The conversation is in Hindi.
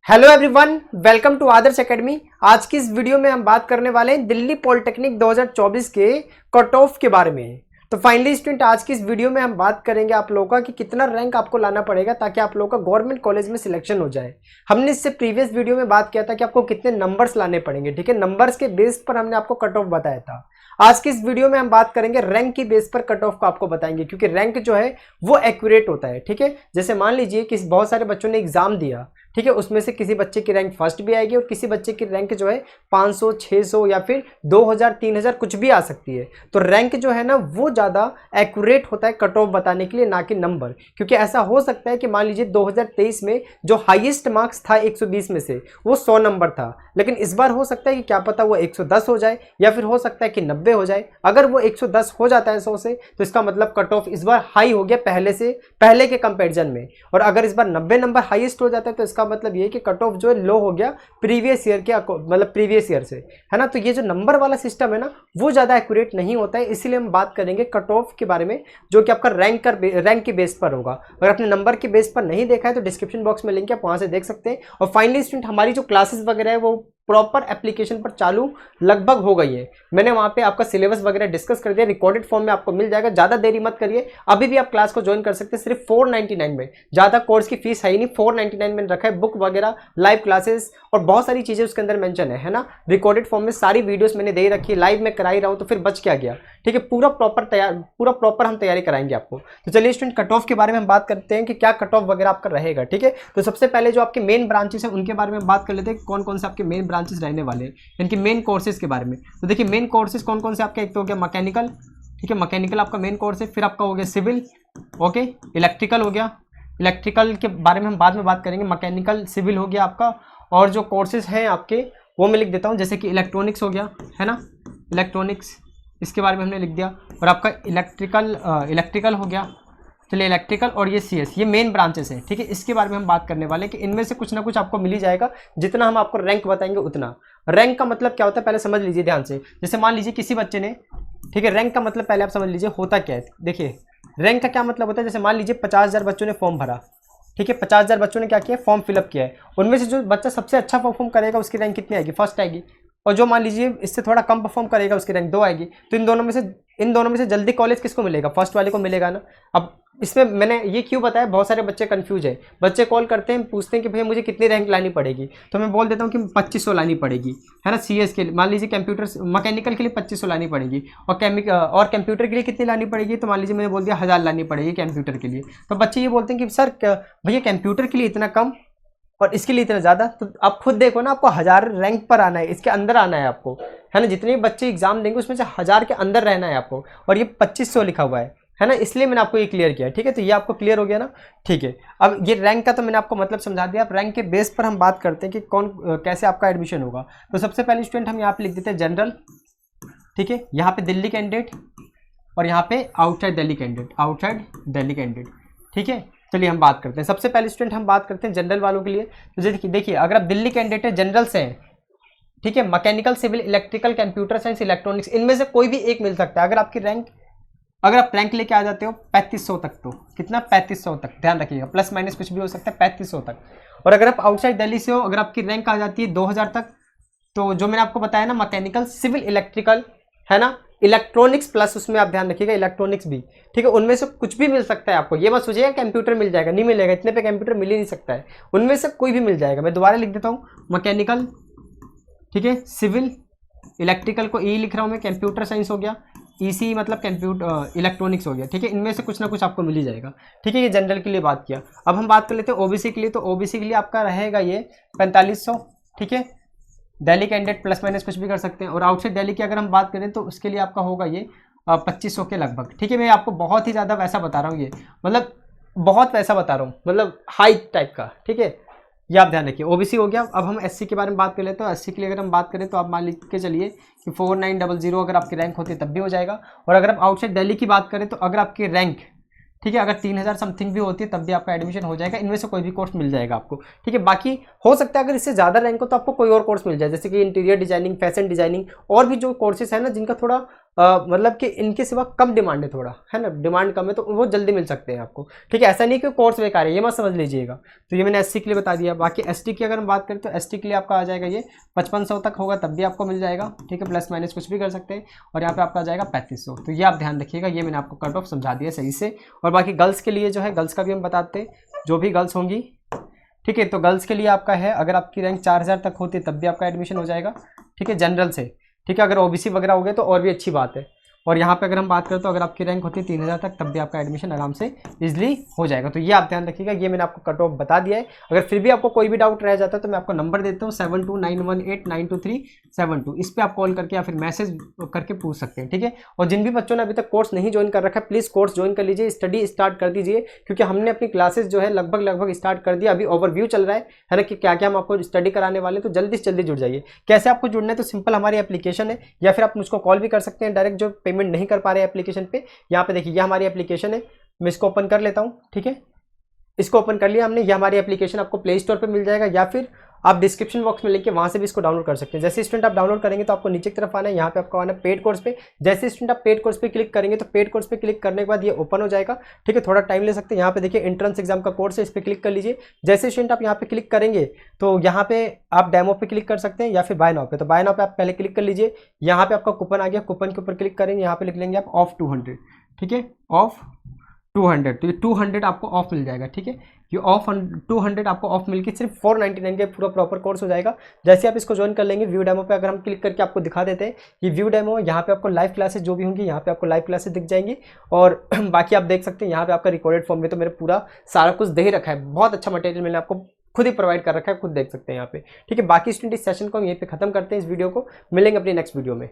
Hello everyone, welcome to Adarsh academy. आज की इस वीडियो में हम बात करने वाले हैं दिल्ली पॉलिटेक्निक 2024 के कट ऑफ के बारे में। तो फाइनली स्टूडेंट, आज की इस वीडियो में हम बात करेंगे आप लोगों का कि कितना रैंक आपको लाना पड़ेगा ताकि आप लोगों का गवर्नमेंट कॉलेज में सिलेक्शन हो जाए। हमने इससे प्रीवियस वीडियो में बात किया था कि आपको कितने नंबर्स लाने पड़ेंगे, ठीक है। नंबर्स के बेस पर हमने आपको कट ऑफ बताया था। आज की इस वीडियो में हम बात करेंगे रैंक की बेस पर कट ऑफ को आपको बताएंगे, क्योंकि रैंक जो है वो एक्यूरेट होता है, ठीक है। जैसे मान लीजिए कि बहुत सारे बच्चों ने एग्जाम दिया, ठीक है, उसमें से किसी बच्चे की रैंक फर्स्ट भी आएगी और किसी बच्चे की रैंक जो है 500, 600 या फिर 2000, 3000 कुछ भी आ सकती है। तो रैंक जो है ना वो ज़्यादा एक्यूरेट होता है कट ऑफ बताने के लिए, ना कि नंबर। क्योंकि ऐसा हो सकता है कि मान लीजिए 2023 में जो हाईएस्ट मार्क्स था 120 में से वो 100 नंबर था, लेकिन इस बार हो सकता है कि क्या पता वो 110 हो जाए या फिर हो सकता है कि 90 हो जाए। अगर वो 110 हो जाता है 100 से तो इसका मतलब कट ऑफ इस बार हाई हो गया पहले के कंपैरिजन में। और अगर इस बार 90 नंबर हाईएस्ट हो जाता है तो इसका मतलब ये कि कट ऑफ जो है लो हो गया प्रीवियस ईयर के मतलब प्रीवियस ईयर से, है ना। तो ये जो नंबर वाला सिस्टम है ना वो ज़्यादा एक्यूरेट नहीं होता है, इसीलिए हम बात करेंगे कट ऑफ के बारे में, जो कि आपका रैंक के बेस पर होगा। अगर आपने नंबर के बेस पर नहीं देखा है तो डिस्क्रिप्शन बॉक्स में लिंक है, आप वहाँ से देख सकते हैं। और फाइनली स्टूडेंट, हमारी जो क्लासेस वगैरह है वो प्रॉपर एप्लीकेशन पर चालू लगभग हो गई है। मैंने वहाँ पे आपका सिलेबस वगैरह डिस्कस कर दिया, रिकॉर्डेड फॉर्म में आपको मिल जाएगा। ज़्यादा देरी मत करिए, अभी भी आप क्लास को ज्वाइन कर सकते हैं सिर्फ 499 में। ज़्यादा कोर्स की फीस है ही नहीं, 499 में रखा है। बुक वगैरह, लाइव क्लासेस और बहुत सारी चीज़ें उसके अंदर मेंशन है ना। रिकॉर्डेड फॉर्म में सारी वीडियोस मैंने दे रखी है, लाइव में करा ही रहा हूँ, तो फिर बच क्या गया, ठीक है। पूरा प्रॉपर हम तैयारी कराएंगे आपको। तो चलिए स्टूडेंट, कट ऑफ के बारे में हम बात करते हैं कि क्या कट ऑफ वगैरह आपका रहेगा, ठीक है। तो सबसे पहले जो आपके मेन ब्रांचेस हैं उनके बारे में बात कर लेते हैं, कौन कौन से आपके मेन ब्रांचेस रहने वाले हैं, इनके मेन कोर्सेज के बारे में। तो देखिए मेन कोर्सेज कौन कौन से आपके, एक तो हो गया मैकेनिकल, ठीक है, मैकेनिकल आपका मेन कोर्स है। फिर आपका हो गया सिविल, ओके, इलेक्ट्रिकल हो गया, इलेक्ट्रिकल के बारे में हम बाद में बात करेंगे। मैकेनिकल, सिविल हो गया आपका। और जो कोर्सेज हैं आपके वो मैं लिख देता हूँ, जैसे कि इलेक्ट्रॉनिक्स हो गया, है ना, इलेक्ट्रॉनिक्स, इसके बारे में हमने लिख दिया। और आपका इलेक्ट्रिकल हो गया, चलिए इलेक्ट्रिकल, और ये CS, ये मेन ब्रांचेस हैं, ठीक है। इसके बारे में हम बात करने वाले हैं कि इनमें से कुछ ना कुछ आपको मिल ही जाएगा, जितना हम आपको रैंक बताएंगे उतना। रैंक का मतलब क्या होता है पहले समझ लीजिए ध्यान से। जैसे मान लीजिए किसी बच्चे ने, ठीक है, रैंक का मतलब पहले आप समझ लीजिए होता क्या है। देखिए रैंक का क्या मतलब होता है, जैसे मान लीजिए 50,000 बच्चों ने फॉर्म भरा, ठीक है, 50,000 बच्चों ने क्या किया, फॉर्म फिलअप किया है। उनमें से जो बच्चा सबसे अच्छा परफॉर्म करेगा उसकी रैंक कितनी आएगी, फर्स्ट आएगी। और जो मान लीजिए इससे थोड़ा कम परफॉर्म करेगा उसकी रैंक 2 आएगी। तो इन दोनों में से जल्दी कॉलेज किसको मिलेगा, फर्स्ट वाले को मिलेगा ना। अब इसमें मैंने ये क्यों बताया, बहुत सारे बच्चे कंफ्यूज है। बच्चे कॉल करते हैं, पूछते हैं कि भैया मुझे कितनी रैंक लानी पड़ेगी, तो मैं बोल देता हूँ कि 2500 लानी पड़ेगी, है ना। CS के लिए मान लीजिए, कंप्यूटर मैकेनिकल के लिए 2500 लानी पड़ेगी, और कंप्यूटर के लिए कितनी लानी पड़ेगी, तो मान लीजिए मैंने बोल दिया 1000 लानी पड़ेगी कंप्यूटर के लिए। तो बच्चे ये बोलते हैं कि सर भैया कंप्यूटर के लिए इतना कम और इसके लिए इतना ज़्यादा। तो आप खुद देखो ना, आपको 1000 रैंक पर आना है, इसके अंदर आना है आपको, है ना। जितने बच्चे एग्जाम देंगे उसमें से 1000 के अंदर रहना है आपको, और ये 2500 लिखा हुआ है ना, इसलिए मैंने आपको ये क्लियर किया, ठीक है। तो ये आपको क्लियर हो गया ना, ठीक है। अब ये रैंक का तो मैंने आपको मतलब समझा दिया। अब रैंक के बेस पर हम बात करते हैं कि कौन कैसे आपका एडमिशन होगा। तो सबसे पहले स्टूडेंट हम यहाँ पे लिख देते हैं जनरल, ठीक है। यहाँ पे दिल्ली कैंडिडेट और यहाँ पे आउटसाइड दिल्ली कैंडिडेट, ठीक है। चलिए हम बात करते हैं। सबसे पहले स्टूडेंट हम बात करते हैं जनरल वालों के लिए। तो देखिए अगर आप दिल्ली कैंडिडेट है, जनरल से हैं, ठीक है, mechanical, civil, electrical, computer science, electronics, इनमें से कोई भी एक मिल सकता है। अगर आप रैंक लेके आ जाते हो 3500 तक, तो कितना, 3500 तक, ध्यान रखिएगा, प्लस माइनस कुछ भी हो सकता है, 3500 तक। और अगर आप आउटसाइड दिल्ली से हो, अगर आपकी रैंक आ जाती है 2000 तक, तो जो मैंने आपको बताया ना, मैकेनिकल, सिविल, इलेक्ट्रिकल, है ना, इलेक्ट्रॉनिक्स प्लस उसमें आप ध्यान रखिएगा इलेक्ट्रॉनिक्स भी, ठीक है, उनमें से कुछ भी मिल सकता है आपको। ये मत सोचिएगा कंप्यूटर मिल जाएगा, नहीं मिलेगा, इतने पे कंप्यूटर मिल ही नहीं सकता है। उनमें से कोई भी मिल जाएगा। मैं दोबारा लिख देता हूँ, मैकेनिकल, ठीक है, सिविल, इलेक्ट्रिकल को ई लिख रहा हूँ मैं, कंप्यूटर साइंस हो गया, EC मतलब कंप्यूटर इलेक्ट्रॉनिक्स हो गया, ठीक है। इनमें से कुछ ना कुछ आपको मिल ही जाएगा, ठीक है। ये जनरल के लिए बात किया। अब हम बात कर लेते हैं OBC के लिए। तो OBC के लिए आपका रहेगा ये 4500, ठीक है। दिल्ली कैंडिडेट प्लस माइनस कुछ भी कर सकते हैं। और आउटसाइड दिल्ली की अगर हम बात करें तो उसके लिए आपका होगा ये 2500 के लगभग, ठीक है। मैं आपको बहुत ही ज़्यादा वैसा बता रहा हूँ, ये मतलब बहुत वैसा बता रहा हूँ, मतलब हाई टाइप का, ठीक है। ये आप ध्यान रखिए। OBC हो गया। अब हम SC के बारे में बात कर लेते हैं। तो SC के लिए अगर हम बात करें तो आप मान लिख के चलिए कि 4900 अगर आपकी रैंक होती है तब भी हो जाएगा। और अगर आप आउटसाइड दिल्ली की बात करें तो अगर आपकी रैंक, ठीक है, अगर 3000 समथिंग भी होती है तब भी आपका एडमिशन हो जाएगा। इनमें से कोई भी कोर्स मिल जाएगा आपको, ठीक है। बाकी हो सकता है अगर इससे ज़्यादा रैंक हो तो आपको कोई और कोर्स मिल जाए, जैसे कि इंटीरियर डिजाइनिंग, फैशन डिजाइनिंग, और भी जो कोर्सेज है ना जिनका थोड़ा मतलब कि इनके सिवा कम डिमांड है थोड़ा, है ना, डिमांड कम है तो वो जल्दी मिल सकते हैं आपको, ठीक है। ऐसा नहीं कि कोर्स बेकार है, ये मत समझ लीजिएगा। तो ये मैंने एससी के लिए बता दिया। बाकी एसटी की अगर हम बात करें तो एसटी के लिए आपका आ जाएगा ये 5500 तक होगा तब भी आपको मिल जाएगा, ठीक है, प्लस माइनस कुछ भी कर सकते हैं। और यहाँ पे आपका आ जाएगा 3500। तो ये आप ध्यान रखिएगा, ये मैंने आपको कट ऑफ समझा दिया सही से। और बाकी गर्ल्स के लिए जो है, गर्ल्स का भी हम बताते हैं, जो भी गर्ल्स होंगी, ठीक है। तो गर्ल्स के लिए आपका है, अगर आपकी रैंक 4000 तक होती है तब भी आपका एडमिशन हो जाएगा, ठीक है, जनरल से, ठीक है। अगर ओबीसी वगैरह हो गए तो और भी अच्छी बात है। और यहाँ पे अगर हम बात करें तो अगर आपकी रैंक होती है 3000 तक तब भी आपका एडमिशन आराम से इजीली हो जाएगा। तो ये आप ध्यान रखिएगा, ये मैंने आपको कट ऑफ बता दिया है। अगर फिर भी आपको कोई भी डाउट रह जाता है तो मैं आपको नंबर देता हूँ 7291892372, इस पर आप कॉल करके या फिर मैसेज करके पूछ सकते हैं, ठीक है। और जिन भी बच्चों ने अभी तक कोर्स नहीं ज्वाइन कर रखा है प्लीज़ कोर्स ज्वाइन कर लीजिए, स्टडी स्टार्ट कर दीजिए, क्योंकि हमने अपनी क्लासेस जो है लगभग स्टार्ट कर दिया। अभी ओवरव्यू चल रहा है ना, कि क्या क्या हम आपको स्टडी कराने वाले हैं। तो जल्दी से जल्दी जुड़ जाइए। कैसे आपको जुड़ना है, तो सिंपल हमारी एप्लीकेशन है, या फिर आप मुझको कॉल भी कर सकते हैं डायरेक्ट, जो पेमेंट नहीं कर पा रहे हैं एप्लीकेशन पे। यहाँ पे देखिए, ये हमारी एप्लीकेशन है, मैं इसको ओपन कर लेता हूँ, ठीक है। इसको ओपन कर लिया हमने, ये हमारी एप्लीकेशन आपको प्ले स्टोर पे मिल जाएगा, या फिर आप डिस्क्रिप्शन बॉक्स में लिंक है वहाँ से भी इसको डाउनलोड कर सकते हैं। जैसे स्टूडेंट आप डाउनलोड करेंगे तो आपको नीचे की तरफ आना है, यहाँ पे आपको आना है पेड कोर्स पे। जैसे स्टूडेंट आप पेड कोर्स पे क्लिक करेंगे तो पेड कोर्स पे क्लिक करने के बाद ये ओपन हो जाएगा, ठीक है। थोड़ा टाइम ले सकते हैं। यहाँ पे देखिए एंट्रेंस एग्जाम का कोर्स है, इस पर क्लिक कर लीजिए। जैसे स्टूडेंट आप यहाँ पे क्लिक करेंगे तो यहाँ पे आप डेमो पे क्लिक कर सकते हैं या फिर बाय नाउ पे। तो बाय नाउ पे आप पहले क्लिक कर लीजिए। यहाँ पे आपका कूपन आ गया, कूपन के ऊपर क्लिक करेंगे, यहाँ पे लिख लेंगे आप ऑफ 200, ठीक है, ऑफ 200। तो ये 200 आपको ऑफ मिल जाएगा, ठीक है। ये ऑफ 200 आपको ऑफ मिलकर सिर्फ 499 का पूरा प्रॉपर कोर्स हो जाएगा। जैसे आप इसको ज्वाइन कर लेंगे, व्यू डेमो पे अगर हम क्लिक करके आपको दिखा देते हैं ये व्यू डेमो, यहाँ पे आपको लाइव क्लासेस जो भी होंगी यहाँ पे आपको लाइव क्लासेस दिख जाएंगी। और बाकी आप देख सकते हैं यहाँ पे आपका रिकॉर्डेड फॉर्म में तो मेरे पूरा सारा कुछ दे ही रखा है। बहुत अच्छा मटेरियल मैंने आपको खुद ही प्रोवाइड कर रखा है, खुद देख सकते हैं यहाँ पे, ठीक है। बाकी स्टूडेंट इस सेशन को हम यहीं पे खत्म करते हैं, इस वीडियो को। मिलेंगे अपनी नेक्स्ट वीडियो में।